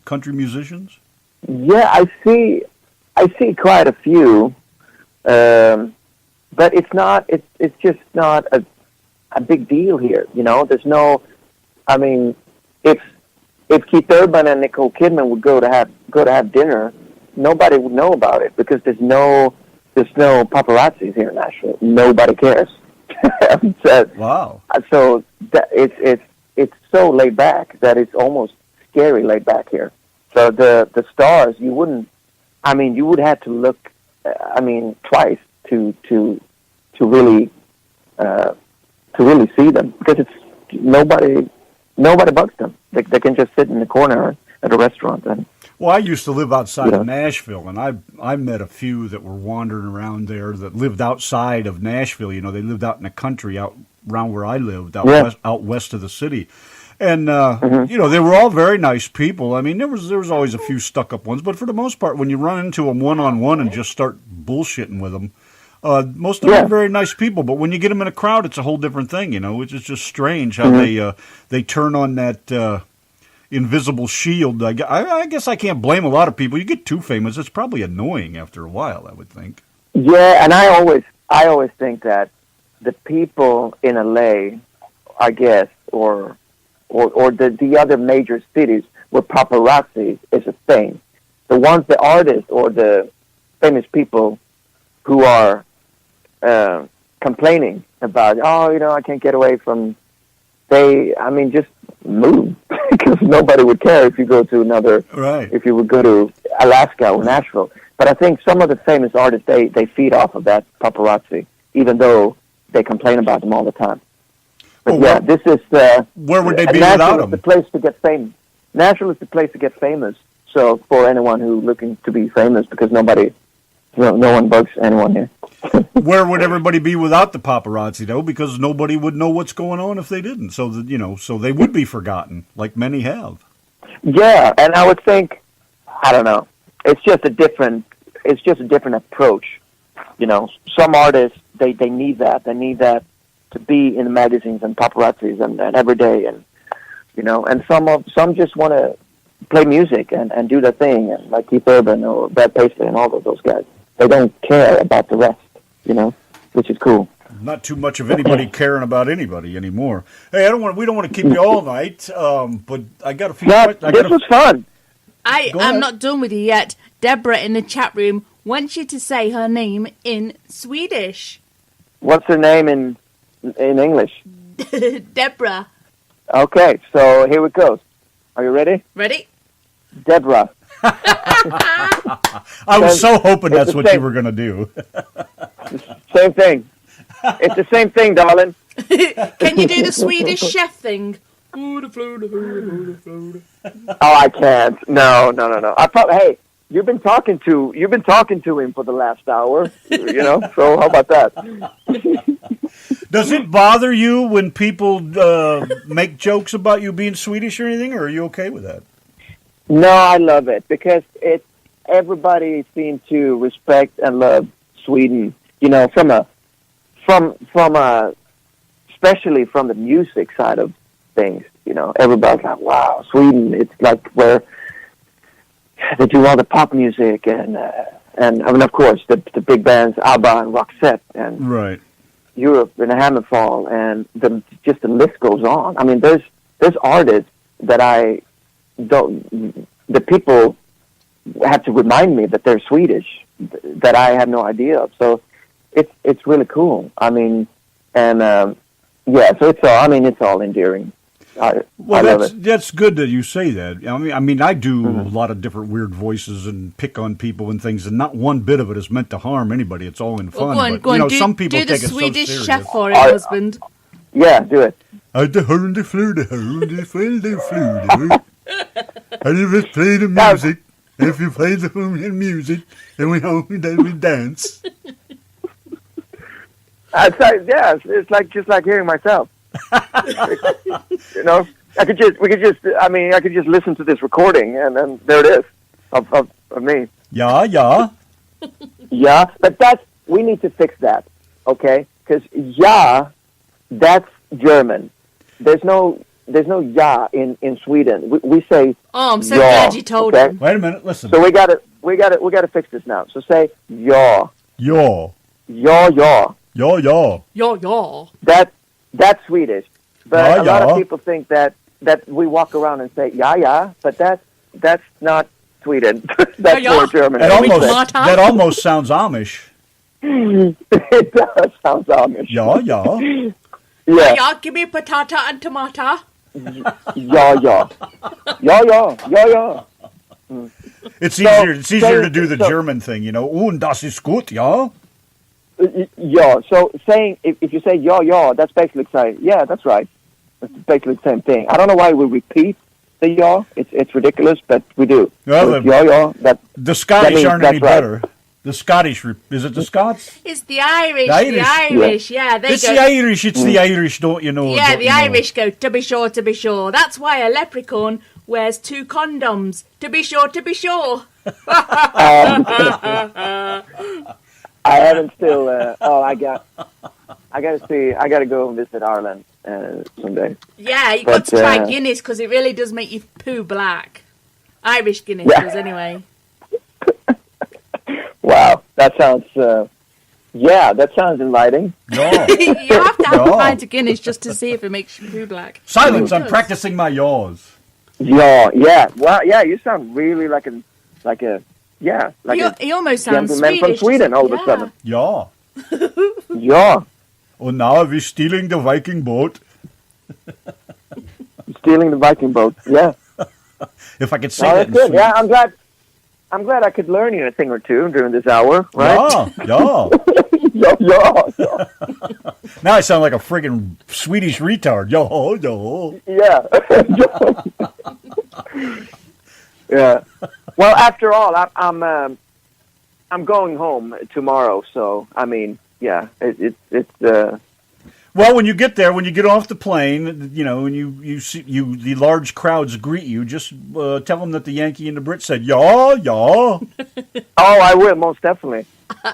country musicians? Yeah, I see quite a few, but it's just not a big deal here. There's no. I mean, if Keith Urban and Nicole Kidman would go to have dinner, nobody would know about it because there's no paparazzis here in Nashville. Nobody cares. So, wow. So it's so laid back that it's almost scary laid back here. So the stars, you would have to look, twice to really see them because it's nobody bugs them. They can just sit in the corner at a restaurant. And well, I used to live outside of Nashville, and I met a few that were wandering around there that lived outside of Nashville. They lived out in the country, out around where I lived, out west of the city. And, they were all very nice people. I mean, there was always a few stuck-up ones, but for the most part, when you run into them one-on-one and just start bullshitting with them, most of them are very nice people. But when you get them in a crowd, it's a whole different thing, which is just strange how they turn on that invisible shield. I guess I can't blame a lot of people. You get too famous, it's probably annoying after a while, I would think. Yeah, and I always think that the people in LA, I guess, or the other major cities where paparazzi is a thing. The artists or the famous people who are complaining about, I can't get away from, just move because nobody would care if you go to if you would go to Alaska or Nashville. But I think some of the famous artists, they feed off of that paparazzi, even though they complain about them all the time. But this is where would they be without them? The place to get famous. Nashville is the place to get famous. So for anyone who's looking to be famous, because no one bugs anyone here. Where would everybody be without the paparazzi, though? Because nobody would know what's going on if they didn't. So so they would be forgotten, like many have. Yeah, and I would think, I don't know. It's just a different approach. Some artists they need that. They need that be in the magazines and paparazzis and every day, and and some just want to play music and do their thing, and like Keith Urban or Brad Paisley and all of those guys. They don't care about the rest, which is cool. Not too much of anybody caring about anybody anymore. Hey, we don't want to keep you all night, but I got a few questions. This was fun. I'm not done with you yet. Deborah in the chat room wants you to say her name in Swedish. What's her name in English? Deborah. Okay, so here it goes. Are you ready? Ready? Deborah. I was so hoping that's what you were going to do. Same thing. It's the same thing, darling. Can you do the Swedish chef thing? Oh, I can't. No. Hey, you've been talking to him for the last hour. So how about that? Does it bother you when people make jokes about you being Swedish or anything, or are you okay with that? No, I love it because everybody seems to respect and love Sweden. From especially from the music side of things. Everybody's like, wow, Sweden. It's like where they do all the pop music and I mean, of course, the big bands ABBA and Roxette and right. Europe and Hammerfall, and the list goes on. I mean, there's artists that the people have to remind me that they're Swedish that I had no idea of. So it's really cool. I mean, and so it's all endearing. I love it. That's good that you say that. I mean, I do a lot of different weird voices and pick on people and things, and not one bit of it is meant to harm anybody. It's all in fun. Well, go on. Some people do take the it so Swedish serious. chef for it, husband. Yeah, do it. And you just play the music. If you play the music, then we dance. It's like just like hearing myself. I could just listen to this recording and then there it is of me. Yeah. Yeah, but we need to fix that, okay? Because that's German. There's no ja in Sweden. We say. Oh, I'm so glad you told him. Wait a minute, listen. So we got to fix this now. So say ja. Ja. That's Swedish. But a lot of people think that we walk around and say but that's not Sweden. That's more German. That almost sounds Amish. It does sound Amish. Ja. Yeah, give me patata and tomato. Ja. It's easier to do the German thing, Und das ist gut, ja? Yeah, so saying, if you say ja, that's basically saying, yeah, that's right. It's basically the same thing. I don't know why we repeat the ja. It's ridiculous, but we do. Well, so the Scottish aren't any better. The Scottish, is it the Scots? It's the Irish. Yeah. It's the Irish, don't you know? Yeah, the Irish go, to be sure. That's why a leprechaun wears 2 condoms. To be sure. I haven't still. I got to see. I got to go and visit Ireland someday. Yeah, you got to try Guinness because it really does make you poo black. Irish Guinness does anyway. Wow, that sounds. That sounds inviting. No. You have to have a pint of Guinness just to see if it makes you poo black. Silence! I'm practicing my yaws. Yeah. Well, yeah. You sound really like a. He almost sounds gentleman Swedish. from Sweden all of a sudden. Ja. Ja. And now we're stealing the Viking boat. Stealing the Viking boat. Yeah. If I could say that's that. Good. Yeah, I'm glad I could learn you a thing or two during this hour. Right? Ja. Yeah. Now I sound like a friggin' Swedish retard. Ja. Yeah. Well, after all, I'm going home tomorrow, so I mean, yeah, it's. Well, when you get there, when you get off the plane, you know, and you see the large crowds greet you, just tell them that the Yankee and the Brit said, "Yeah, yeah." Oh, I will, most definitely.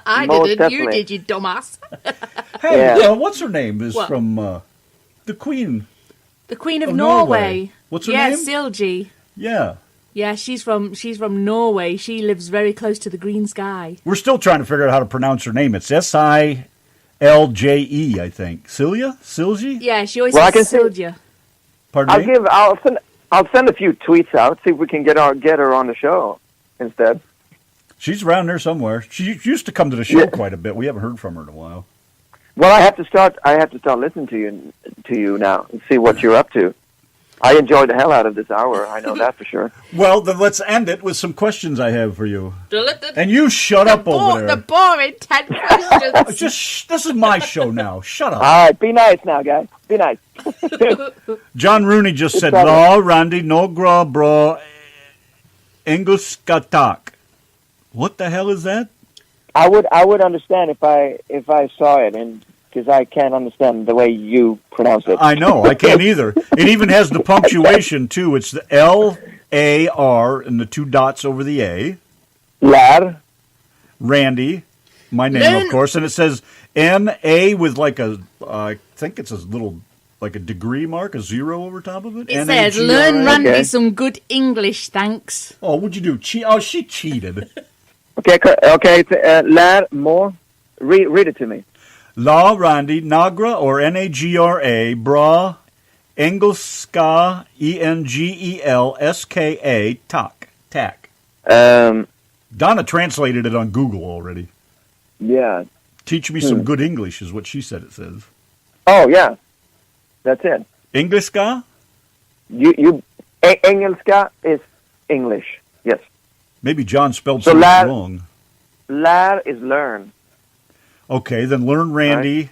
I Most didn't. definitely. You did, you dumbass. Hey, Yeah. what's her name? Is What? from the Queen. The Queen of Of Norway. Norway. What's her yeah, name? Silji. Yeah. Yeah, she's from Norway. She lives very close to the green sky. We're still trying to figure out how to pronounce her name. It's Silje, I think. Silje? Yeah, she always Well, I says can see- Silja. Pardon me? I'll send a few tweets out, see if we can get her on the show instead. She's around there somewhere. She used to come to the show Yeah. quite a bit. We haven't heard from her in a while. Well, I have to start listening to you now and see what you're up to. I enjoyed the hell out of this hour. I know that for sure. Well, then let's end it with some questions I have for you. The And you shut up over there. boring 10 questions. This is my show now. Shut up. All right, be nice now, guys. Be nice. John Rooney just said, better. "La Randy no gra bra engelskatak." What the hell is that? I would understand if I saw it, and because I can't understand the way you pronounce it. I know. I can't either. It even has the punctuation, too. It's the L-A-R and the two dots over the A. Lad. Randy, my name, of course. And it says N-A with like a, I think it's a little, like a degree mark, a zero over top of it. It says, learn N-A-G-R-A. Randy Okay. some good English, thanks. Oh, what'd you do? Oh, she cheated. Okay. Lad, more. Read it to me. La Randy, Nagra, or N-A-G-R-A, Bra, Engelska, E-N-G-E-L-S-K-A, Tak. Donna translated it on Google already. Yeah. Teach me some good English is what she said it says. Oh, yeah. That's it. Engelska? Engelska is English. Yes. Maybe John spelled So something lad- wrong. Lad is learn. Okay, then learn Randy.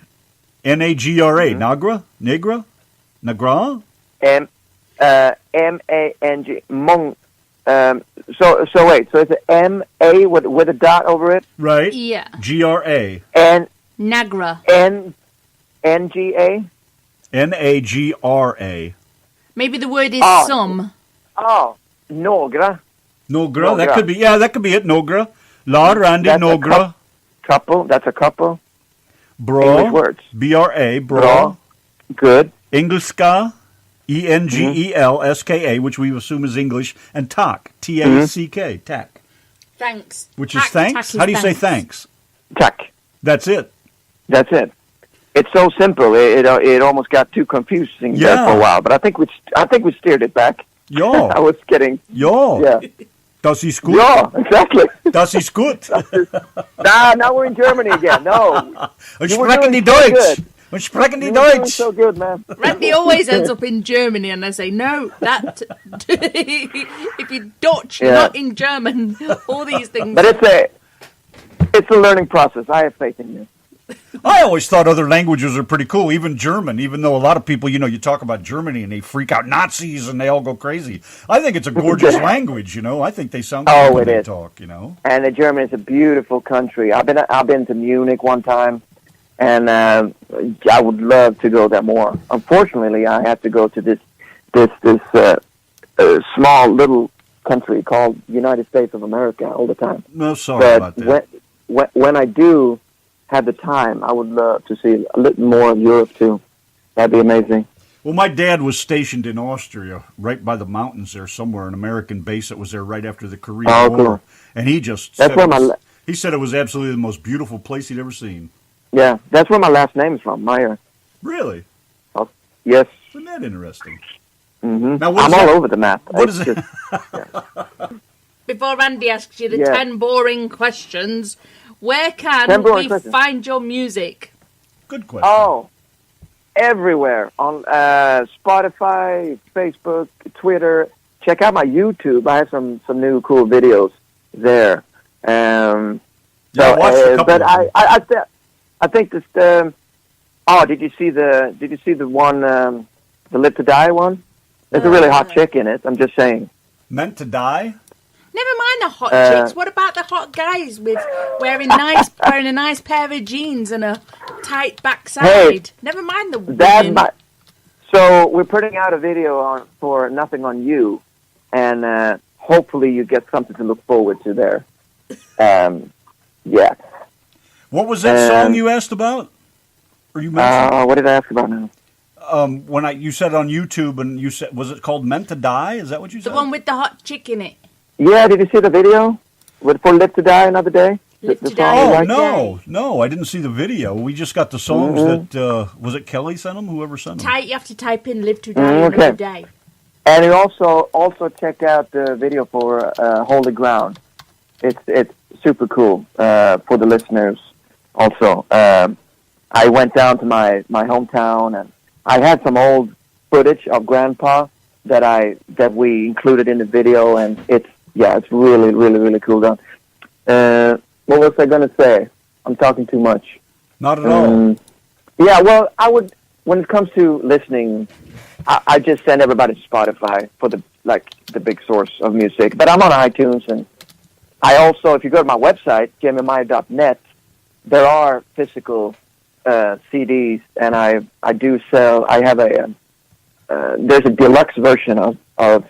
N-A-G-R-A. Nagra? Nagra? M-A-N-G. Mong. So wait. So it's an M-A with a dot over it? Right. Yeah. G-R-A. Nagra. N-G-A? N-A-G-R-A. Maybe the word is Oh. some. Oh, Nogra. Nogra. Nogra. That could be it. Nogra. La Randy That's a Nogra. Couple. That's a couple. Bra. English words. B-R-A. Bra. Bra. Good. Engelska. E-N-G-E-L-S-K-A, which we assume is English. And Tak. T-A-C-K. Tak. Thanks. Which is thanks? How do you say thanks? Tack. That's it. That's it. It's so simple. It almost got too confusing there Yeah. for a while, but I think we steered it back. Ja. I was kidding. Ja. Yeah. Das ist gut. Yeah, exactly. Das ist gut. Now we're in Germany again. No. Und You were sprechen doing die so Deutsch. good. Und sprechen die You were doing Deutsch. so good, man. Randy always ends up in Germany, and I say, no, that. If you're Dutch, Yeah. not in German, all these things. But it's a learning process. I have faith in you. I always thought other languages are pretty cool, even German, even though a lot of people, you talk about Germany and they freak out Nazis and they all go crazy. I think it's a gorgeous language, I think they sound Oh, good when it they is. talk, And Germany is a beautiful country. I've been to Munich one time, and I would love to go there more. Unfortunately, I have to go to this small little country called United States of America all the time. No, sorry about that. When I do have the time, I would love to see a little more of Europe too. That'd be amazing. Well, my dad was stationed in Austria, right by the mountains there somewhere, an American base that was there right after the Korean Oh, War. cool. And he just That's said where he said it was absolutely the most beautiful place he'd ever seen. Yeah, that's where my last name is from, Meyer. Really? Yes. Isn't that interesting? Mm-hmm. Now, what I'm is all that? over the map. What It's is it? just- Before Randy asks you the Yeah. 10 boring questions, where 10 can boring we questions. find your music? Good question. Oh, everywhere on Spotify, Facebook, Twitter. Check out my YouTube. I have some new cool videos there. Yeah, I watched a couple but of them. I think this. Did you see the one, the Live to Die one? There's a really hot chick in it. I'm just saying. Meant to die? Never mind the hot chicks. What about the hot guys with wearing a nice pair of jeans and a tight backside. Never mind the women. So we're putting out a video for Nothing on You, and hopefully you get something to look forward to there. Yeah. What was that song you asked about? Or you mentioned? What did I ask about now? When you said on YouTube, and you said, was it called Meant to Die? Is that what you said? The one with the hot chick in it. Yeah, did you see the video? For Live to Die Another Day? Live to Die Oh, no, I didn't see the video. We just got the songs that, was it Kelly sent them? Whoever sent them? You have to type in Live to Die Another Day. And you also check out the video for Holy Ground. It's super cool for the listeners also. I went down to my hometown, and I had some old footage of Grandpa that we included in the video, and it's really, really, really cool done. What was I going to say? I'm talking too much. Not at all. Yeah, well, when it comes to listening, I just send everybody to Spotify for the big source of music. But I'm on iTunes, and I also, if you go to my website, jamiemeyer.net, there are physical CDs, and I do sell. I have there's a deluxe version of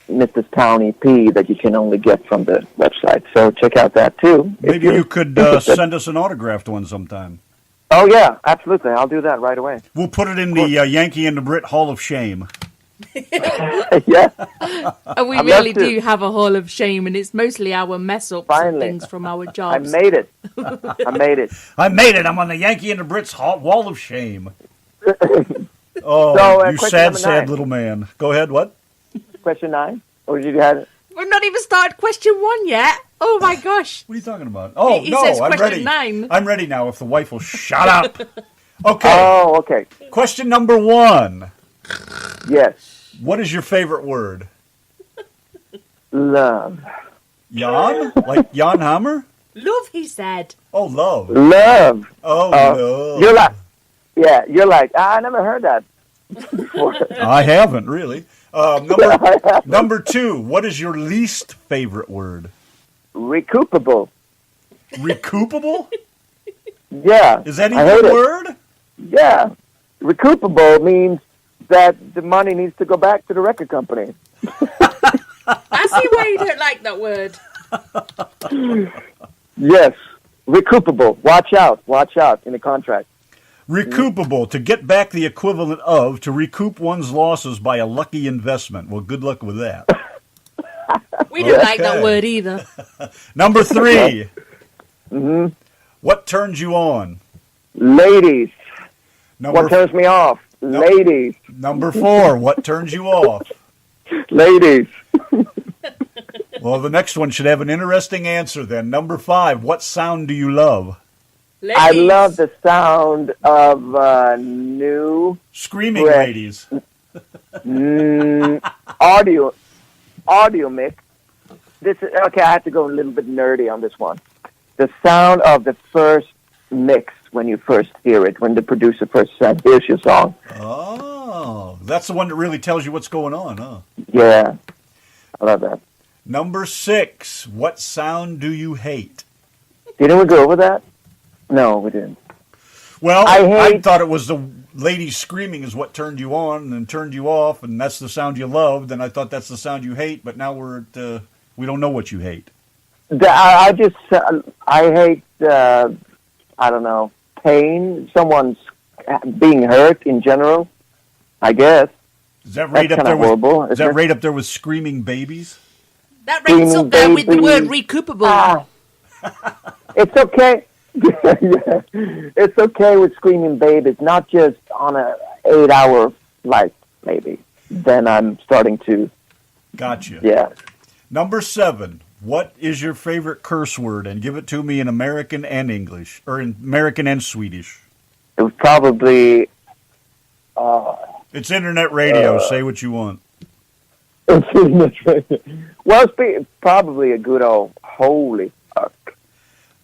Mrs. Town EP that you can only get from the website. So check out that too. Maybe you could send us an autographed one sometime. Oh yeah, absolutely. I'll do that right away. We'll put it in the Yankee and the Brit Hall of Shame. Yeah. And we really do have a Hall of Shame, and it's mostly our mess-ups and things from our jobs. I made it. I made it. I'm on the Yankee and the Brits Wall of Shame. Oh, you sad little man. Go ahead, what? Question 9? Or did you have it? We've not even started question 1 yet. Oh my gosh. What are you talking about? Oh, he says I'm ready. 9. I'm ready now if the wife will shut up. Okay. Oh, okay. Question number 1. Yes. What is your favorite word? Love. Jan? Like Jan Hammer? Love, he said. Oh, love. Love. Oh, love. You're like, I never heard that before. I haven't, really. Number 2, what is your least favorite word? Recoupable. Recoupable? Yeah. Is that even a word? Yeah. Recoupable means that the money needs to go back to the record company. I see why you don't like that word. Yes. Recoupable. Watch out in the contract. Recoupable, to get back the equivalent of, to recoup one's losses by a lucky investment. Well, good luck with that. We don't like that word either. Number 3. What turns you on? Ladies. What turns me off? Ladies. Number 4. What turns you off? Ladies. Well, the next one should have an interesting answer then. Number 5. What sound do you love? Ladies. I love the sound of new screaming ladies. Audio mix. This is okay. I have to go a little bit nerdy on this one. The sound of the first mix when you first hear it, when the producer first said, "Here's your song." Oh, that's the one that really tells you what's going on, huh? Yeah, I love that. Number 6. What sound do you hate? Didn't we go over that? No, we didn't. Well, I thought it was the lady screaming is what turned you on and turned you off, and that's the sound you loved, and I thought that's the sound you hate, but now we don't know what you hate. I hate, I don't know, pain, someone's being hurt in general, I guess. Is that right up there horrible, is that right up there with screaming babies? That rates up there with the word recoupable. It's okay. Yeah. It's okay with screaming babies, not just on a 8-hour flight, maybe. Then I'm starting to... Gotcha. Yeah. Number 7. What is your favorite curse word? And give it to me in American and English, or in American and Swedish. It was probably... it's internet radio. Say what you want. It's internet radio. Well, it's probably a good old holy fuck.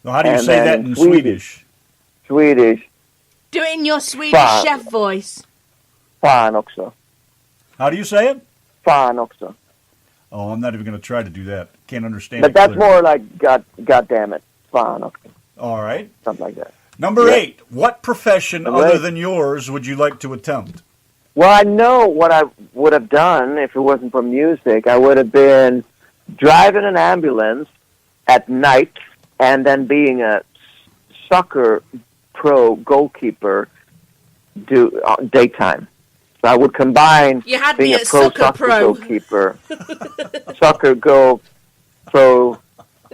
Well, how do you say that in Swedish? Swedish. Do it in your Swedish chef voice. Fan också. How do you say it? Fan också. Oh, I'm not even going to try to do that. Can't understand but it that's clearly. more like God damn it. Fan också. All right. Something like that. Number 8. What profession Number other 8. than yours would you like to attempt? Well, I know what I would have done if it wasn't for music. I would have been driving an ambulance at night and then being a soccer pro goalkeeper daytime. So I would combine You had being me a at pro soccer soccer pro. goalkeeper, soccer goal pro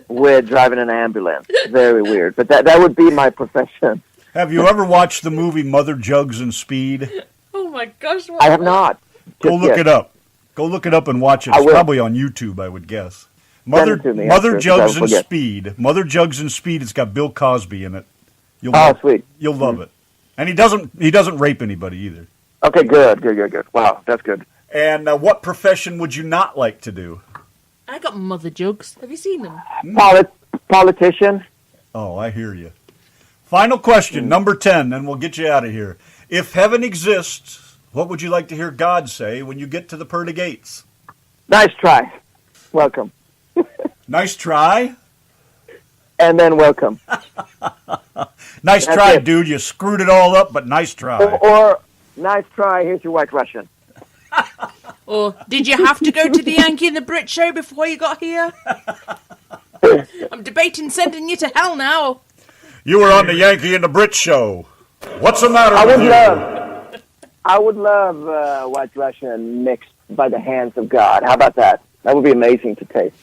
with driving an ambulance. Very weird, but that would be my profession. Have you ever watched the movie Mother Jugs and Speed? Oh my gosh! What I have not. Go Just look yet. it up. Go look it up and watch it. I It's will. probably on YouTube, I would guess. Send it to me Mother after, 'cause Jugs I and forget. Speed. Mother Jugs and Speed. It's got Bill Cosby in it. You'll Oh, love, sweet. You'll love it. And he doesn't rape anybody either. Okay, good. Wow, that's good. And what profession would you not like to do? I got Mother Jugs. Have you seen them? Politician. Oh, I hear you. Final question, number 10, and we'll get you out of here. If heaven exists, what would you like to hear God say when you get to the pearly gates? Nice try. Welcome. Nice try. And then welcome. Nice That's try, it. dude. You screwed it all up, but nice try. Or nice try, here's your White Russian. Or did you have to go to the Yankee and the Brit show before you got here? I'm debating sending you to hell now. You were on the Yankee and the Brit show. What's the matter I with would you? love White Russian mixed by the hands of God. How about that? That would be amazing to taste.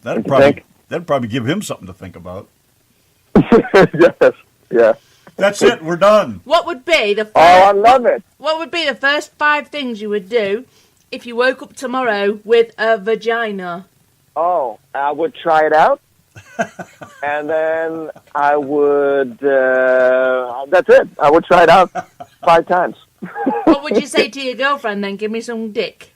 That'd Don't you probably give him something to think about. Yes. Yeah. That's it. We're done. What would be the first, Oh, I love it. What would be the first 5 things you would do if you woke up tomorrow with a vagina? Oh, I would try it out. And then I would, that's it. I would try it out 5 times. What would you say to your girlfriend then? Give me some dick.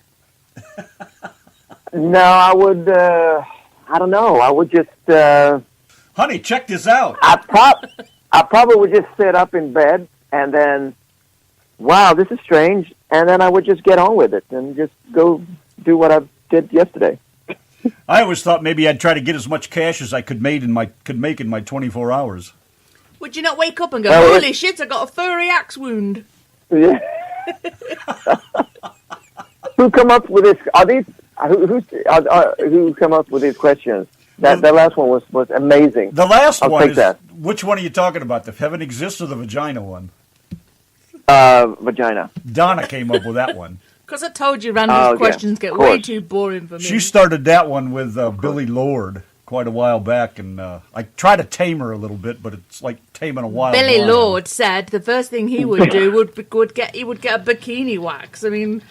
No, I would, I don't know. I would just, Honey, check this out. I probably would just sit up in bed and then, wow, this is strange. And then I would just get on with it and just go do what I did yesterday. I always thought maybe I'd try to get as much cash as I could make in my 24 hours. Would you not wake up and go, Well, holy shit, I got a furry axe wound? Yeah. Who come up with this? Are these who come up with these questions? That last one was amazing. The last I'll one take is, that. which one are you talking about? The heaven exists or the vagina one? Vagina. Donna came up with that one. Because I told you random Okay. questions get Of way course. too boring for me. She started that one with Billy Lord quite a while back, and I try to tame her a little bit, but it's like taming a wild Billy lion. Lord said the first thing he would do would get a bikini wax. I mean,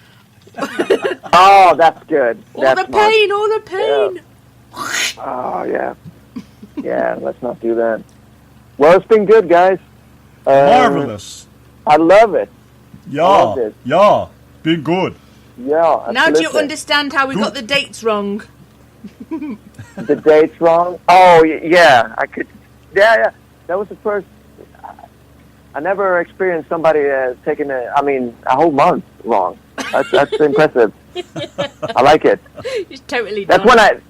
Oh, that's good. all That's the smart. pain, all the pain. Oh, yeah. Yeah, let's not do that. Well, it's been good, guys. Marvelous. I love it. Yeah. love this. Yeah. Been good. Yeah. Now do you absolutely. understand how we got the dates wrong? The date's wrong? Oh, yeah. I could. Yeah. That was the first. I never experienced somebody taking a whole month wrong. That's impressive. I like it. It's totally That's done.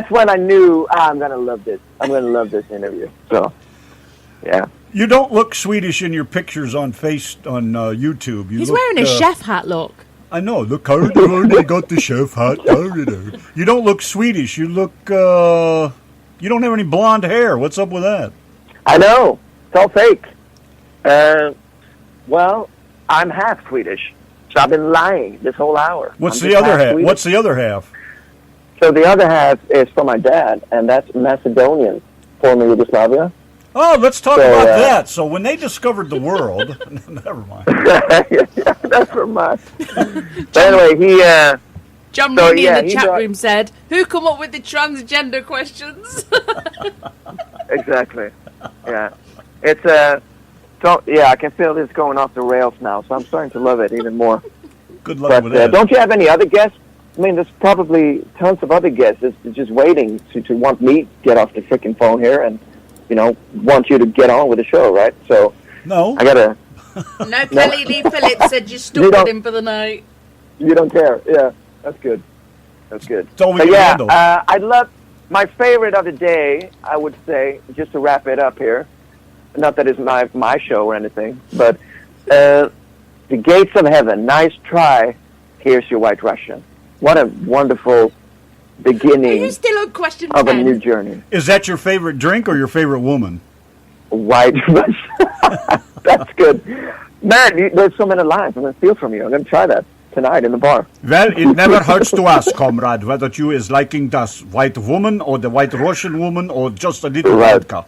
when I knew I'm gonna love this. I'm gonna love this interview. So, yeah. You don't look Swedish in your pictures on YouTube. He's wearing a chef hat, look. I know. Look how they got the chef hat. You don't look Swedish. You look. You don't have any blonde hair. What's up with that? I know. It's all fake. Well, I'm half Swedish, so I've been lying this whole hour. What's I'm the just other half? Swedish. What's the other half? So the other half is from my dad, and that's Macedonian, former Yugoslavia. Oh, let's talk So, about that. So when they discovered the world, never mind. Yeah, that's from my. But anyway, he. John So, Rooney yeah, in the he chat got- room said, "Who come up with the transgender questions?" Exactly. Yeah. It's So yeah, I can feel this going off the rails now, so I'm starting to love it even more. Good luck But with that. don't you have any other guests? I mean, there's probably tons of other guests just waiting to want me to get off the freaking phone here and, want you to get on with the show, right? So No. I gotta. No, Kelly Lee Phillips said you stuck You with don't- him for the night. You don't care. Yeah, that's good. That's good. It's all we But can yeah, handle. my favorite of the day, I would say, just to wrap it up here, not that it's my show or anything, but The Gates of Heaven, nice try, here's your White Russian. What a wonderful beginning Are you still on question of 10? a new journey. Is that your favorite drink or your favorite woman? White Russian. That's good. Man, there's so many lines. I'm going to steal from you. I'm going to try that tonight in the bar. Well, it never hurts to ask, comrade, whether you is liking this white woman or the white Russian woman or just a little Right. vodka.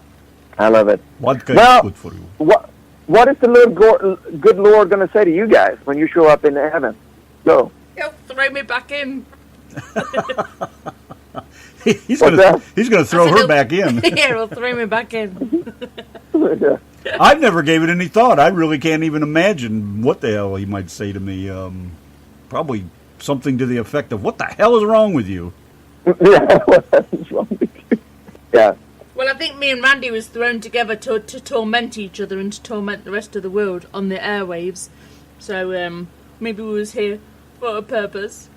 I love it. Vodka Well, is good for you. What is the good Lord going to say to you guys when you show up in heaven? Go. He'll throw me back in. He's What's that? gonna throw her back in. Yeah, he'll throw me back in. I've never gave it any thought. I really can't even imagine what the hell he might say to me. Probably something to the effect of, "What the hell is wrong with you?" Yeah, what is wrong with you? Yeah. Well, I think me and Randy was thrown together to torment each other and to torment the rest of the world on the airwaves. So maybe we was here for a purpose.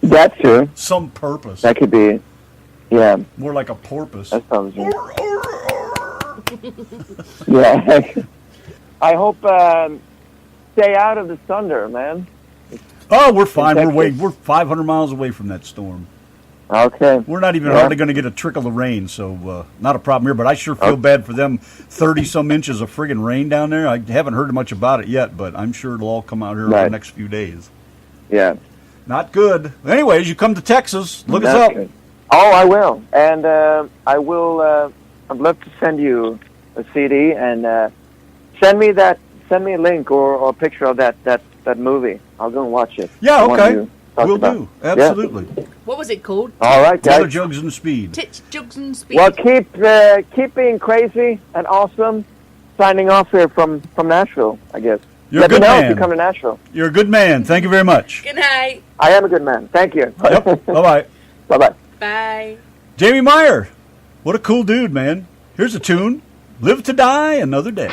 That's true. Some purpose. That could be, yeah. More like a porpoise. That sounds good. Yeah. I hope stay out of the thunder, man. Oh, we're fine. Texas. We're 500 miles away from that storm. Okay. We're not even hardly going to get a trickle of rain, so not a problem here. But I sure feel bad for them. 30-some inches of friggin' rain down there. I haven't heard much about it yet, but I'm sure it'll all come out here in the next few days. Yeah. Not good. Anyways, you come to Texas, look us up. Good. Oh, I will. And I will, I'd love to send you a CD and send me a link or a picture of that movie. I'll go and watch it. Yeah, The one okay. you talked We'll about. do. Absolutely. What was it called? All right, Taylor guys. Jugs and Speed. Tits, Jugs and Speed. Well, keep being crazy and awesome. Signing off here from Nashville, I guess. You're Let a me good know if man. you come to Nashville. You're a good man. Thank you very much. Good night. I am a good man. Thank you. Yep. Bye-bye. Bye-bye. Bye. Jamie Meyer. What a cool dude, man. Here's a tune. Live to Die Another Day.